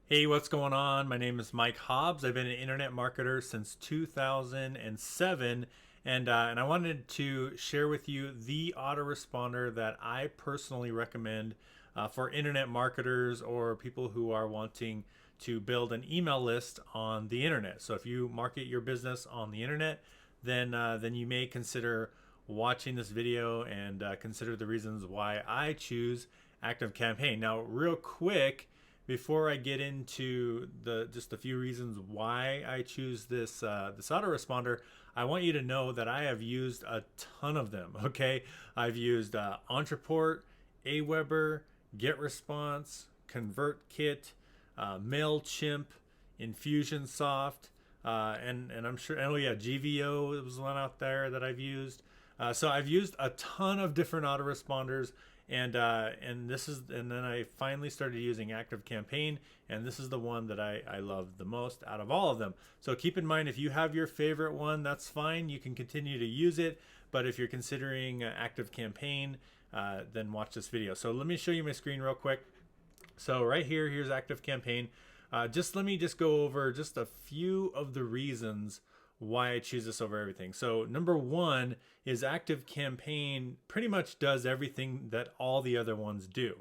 Hey, what's going on? My name is Mike Hobbs. I've been an internet marketer since 2007, and I wanted to share with you the autoresponder that I personally recommend for internet marketers or people who are wanting to build an email list on the internet. So if you market your business on the internet, then you may consider watching this video and consider the reasons why I choose ActiveCampaign. Now, real quick, before I get into the just a few reasons why I choose this autoresponder, I want you to know that I have used a ton of them. Okay, I've used Entreport, Aweber, GetResponse, ConvertKit, Mailchimp, Infusionsoft, and I'm sure. Oh yeah, GVO was one out there that I've used. So I've used a ton of different autoresponders, and then I finally started using ActiveCampaign, and this is the one that I love the most out of all of them. So keep in mind, if you have your favorite one, that's fine. You can continue to use it, but if you're considering ActiveCampaign, then watch this video. So let me show you my screen real quick. So right here, here's ActiveCampaign. Just let me just go over just a few of the reasons why I choose this over everything. So number one is ActiveCampaign pretty much does everything that all the other ones do.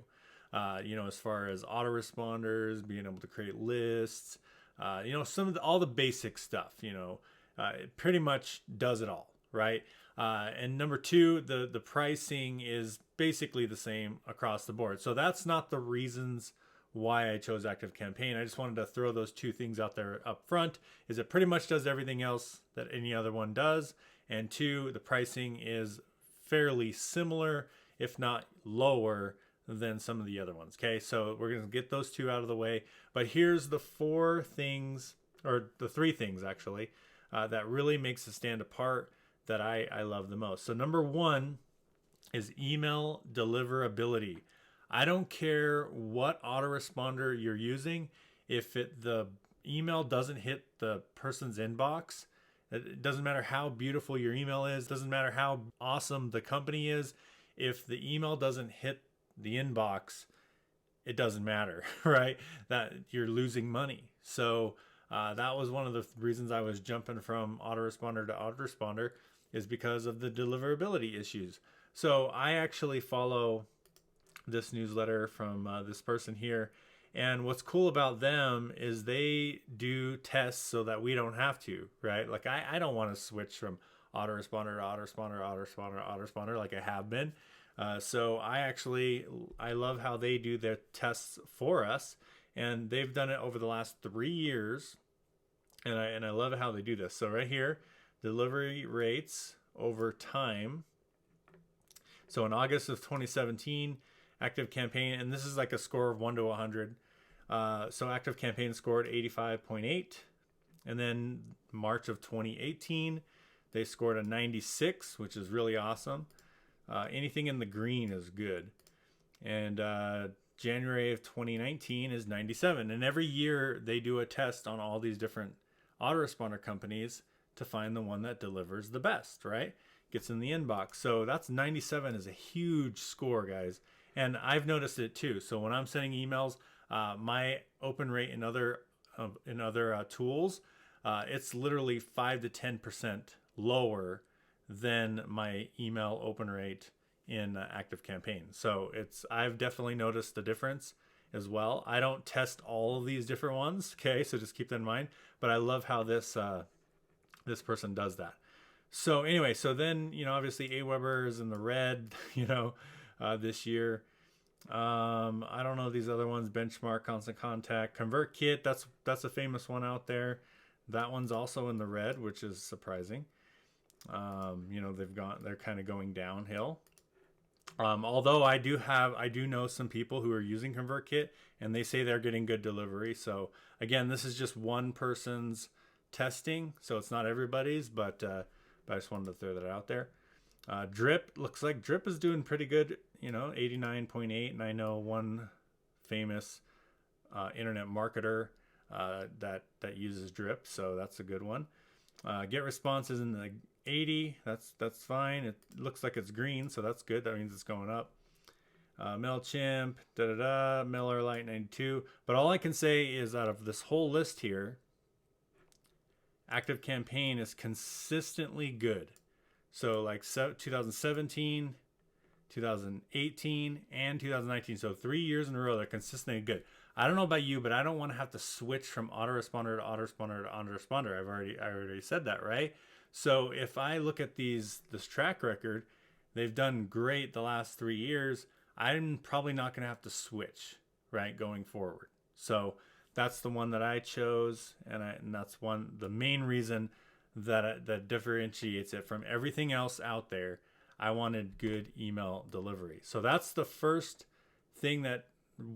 As far as autoresponders, being able to create lists, all the basic stuff. It pretty much does it all, right? And number two, the pricing is basically the same across the board. So that's not the reasons why I chose ActiveCampaign. I just wanted to throw those two things out there up front. Is it pretty much does everything else that any other one does, and two, the pricing is fairly similar, if not lower than some of the other ones. Okay, so we're gonna get those two out of the way. But here's the four things, or the three things actually, that really makes it stand apart that I love the most. So number one is email deliverability. I don't care what autoresponder you're using. If the email doesn't hit the person's inbox, it doesn't matter how beautiful your email is, doesn't matter how awesome the company is. If the email doesn't hit the inbox, it doesn't matter, right? That you're losing money. So that was one of the reasons I was jumping from autoresponder to autoresponder, is because of the deliverability issues. So I actually follow this newsletter from this person here. And what's cool about them is they do tests so that we don't have to, right? Like I don't want to switch from autoresponder to autoresponder like I have been. So I love how they do their tests for us, and they've done it over the last 3 years, and I love how they do this. So right here, delivery rates over time. So in August of 2017, ActiveCampaign, and this is like a score of 1 to 100. So ActiveCampaign scored 85.8. And then March of 2018, they scored a 96, which is really awesome. Anything in the green is good. And January of 2019 is 97. And every year they do a test on all these different autoresponder companies to find the one that delivers the best, right? Gets in the inbox. So that's 97 is a huge score, guys. And I've noticed it too. So when I'm sending emails, my open rate in other tools, it's literally 5 to 10% lower than my email open rate in ActiveCampaign. So I've definitely noticed the difference as well. I don't test all of these different ones, okay? So just keep that in mind. But I love how this person does that. So anyway, so then, obviously Aweber is in the red, this year. I don't know these other ones, Benchmark, Constant Contact, ConvertKit, that's a famous one out there. That one's also in the red, which is surprising. They're kind of going downhill. Although I do know some people who are using ConvertKit, and they say they're getting good delivery. So again, this is just one person's testing, so it's not everybody's, but I just wanted to throw that out there. Drip, looks like Drip is doing pretty good, 89.8. And I know one famous internet marketer that uses Drip, so that's a good one. GetResponse is in the 80. That's fine. It looks like it's green, so that's good. That means it's going up. MailChimp, MailerLite 92. But all I can say is out of this whole list here, ActiveCampaign is consistently good. So like 2017, 2018, and 2019. So 3 years in a row, they're consistently good. I don't know about you, but I don't want to have to switch from Autoresponder to Autoresponder to Autoresponder. I already said that, right? So if I look at this track record, they've done great the last 3 years. I'm probably not going to have to switch, right, going forward. So that's the one that I chose, and that's the main reason that differentiates it from everything else out there. I wanted good email delivery. So that's the first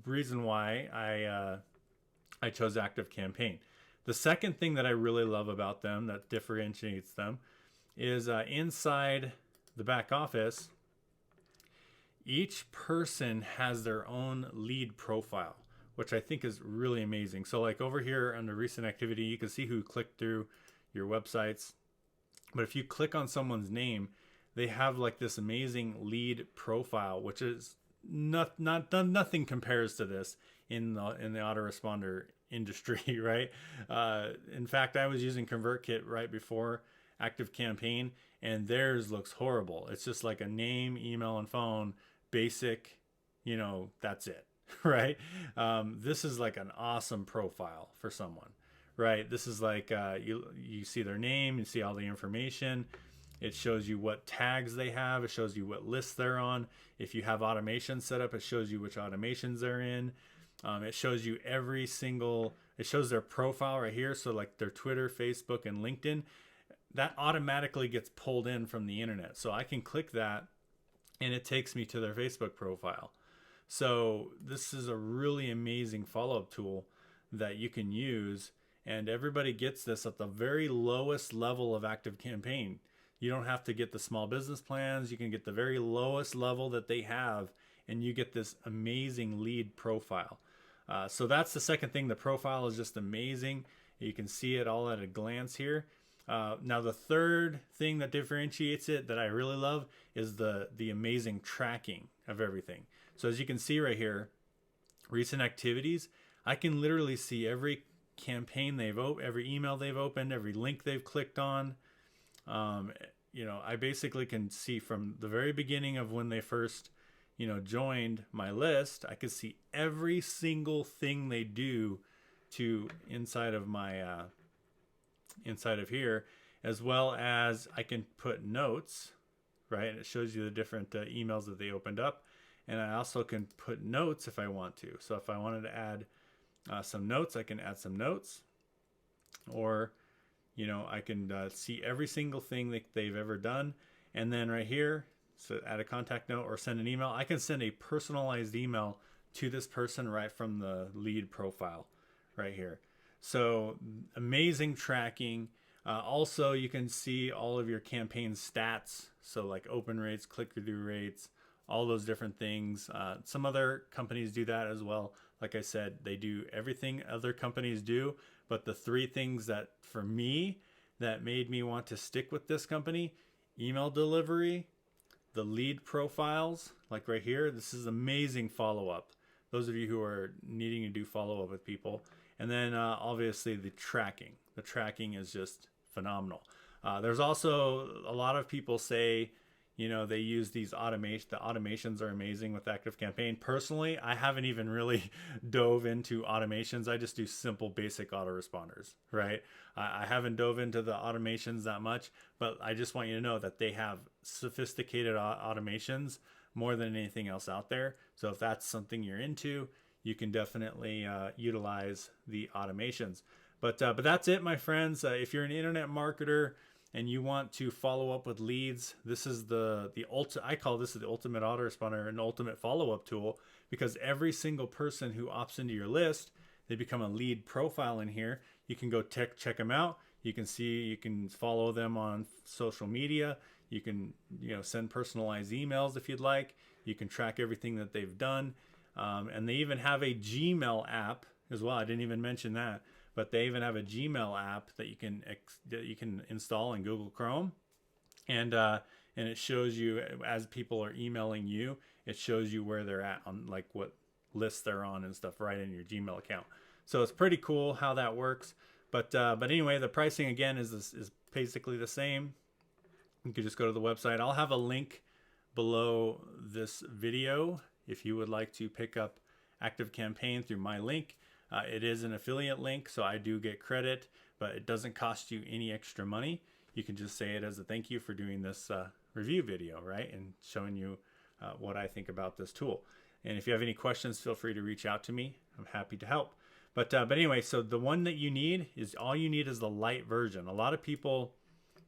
reason why I chose ActiveCampaign. The second thing that I really love about them that differentiates them is inside the back office, each person has their own lead profile, which I think is really amazing. So like over here under recent activity, you can see who clicked through your websites. But if you click on someone's name, they have like this amazing lead profile, which is nothing compares to this in the autoresponder industry, right? In fact, I was using ConvertKit right before ActiveCampaign, and theirs looks horrible. It's just like a name, email, and phone, basic, that's it, right? This is like an awesome profile for someone, right? This is like you see their name, you see all the information. It shows you what tags they have. It shows you what lists they're on. If you have automation set up, it shows you which automations they're in. It shows you it shows their profile right here. So like their Twitter, Facebook, and LinkedIn, that automatically gets pulled in from the internet. So I can click that and it takes me to their Facebook profile. So this is a really amazing follow-up tool that you can use, and everybody gets this at the very lowest level of ActiveCampaign. You don't have to get the small business plans. You can get the very lowest level that they have, and you get this amazing lead profile. So that's the second thing. The profile is just amazing. You can see it all at a glance here. Now the third thing that differentiates it that I really love is the amazing tracking of everything. So as you can see right here, recent activities, I can literally see every campaign every email they've opened, every link they've clicked on. I basically can see from the very beginning of when they first, joined my list. I could see every single thing they do to inside of here, as well as I can put notes, right? And it shows you the different emails that they opened up. And I also can put notes if I want to. So if I wanted to add some notes, I can add some notes, or I can see every single thing that they've ever done. And then right here, so add a contact note or send an email. I can send a personalized email to this person right from the lead profile right here. So amazing tracking. Also, you can see all of your campaign stats. So like open rates, click-through rates, all those different things. Some other companies do that as well. Like I said, they do everything other companies do. But the three things that for me that made me want to stick with this company: email delivery, the lead profiles, like right here. This is amazing follow-up. Those of you who are needing to do follow-up with people. And then obviously the tracking. The tracking is just phenomenal. There's also a lot of people say, they use these automations. The automations are amazing with ActiveCampaign. Personally, I haven't even really dove into automations. I just do simple, basic autoresponders, right? I haven't dove into the automations that much, but I just want you to know that they have sophisticated automations more than anything else out there. So if that's something you're into, you can definitely utilize the automations. But that's it, my friends. If you're an internet marketer and you want to follow up with leads, this is I call this the ultimate autoresponder, an ultimate follow-up tool, because every single person who opts into your list, they become a lead profile in here. You can go check them out. You can follow them on social media. You can send personalized emails if you'd like. You can track everything that they've done. And they even have a Gmail app as well. I didn't even mention that, but they even have a Gmail app that you can install in Google Chrome, and it shows you as people are emailing you, it shows you where they're at on like what lists they're on and stuff right in your Gmail account. So it's pretty cool how that works. But anyway, the pricing again is basically the same. You can just go to the website. I'll have a link below this video if you would like to pick up ActiveCampaign through my link. It is an affiliate link, so I do get credit, but it doesn't cost you any extra money. You can just say it as a thank you for doing this review video, right? And showing you what I think about this tool. And if you have any questions, feel free to reach out to me. I'm happy to help. But anyway, so the one that you need is, all you need is the light version. A lot of people,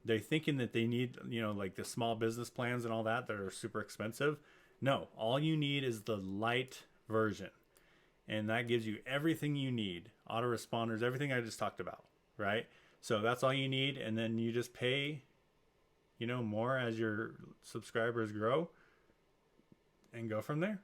they're thinking that they need, you know, like the small business plans and all that are super expensive. No, all you need is the light version. And that gives you everything you need. Autoresponders, everything I just talked about, right? So that's all you need. And then you just pay, you know, more as your subscribers grow and go from there.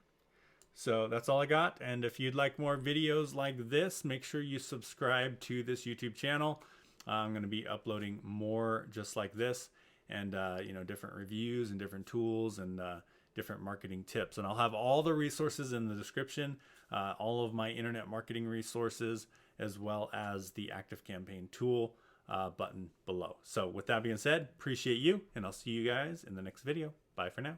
So that's all I got. And if you'd like more videos like this, make sure you subscribe to this YouTube channel. I'm going to be uploading more just like this, and you know, different reviews and different tools and different marketing tips. And I'll have all the resources in the description, all of my internet marketing resources, as well as the ActiveCampaign tool button below. So with that being said, appreciate you, and I'll see you guys in the next video. Bye for now.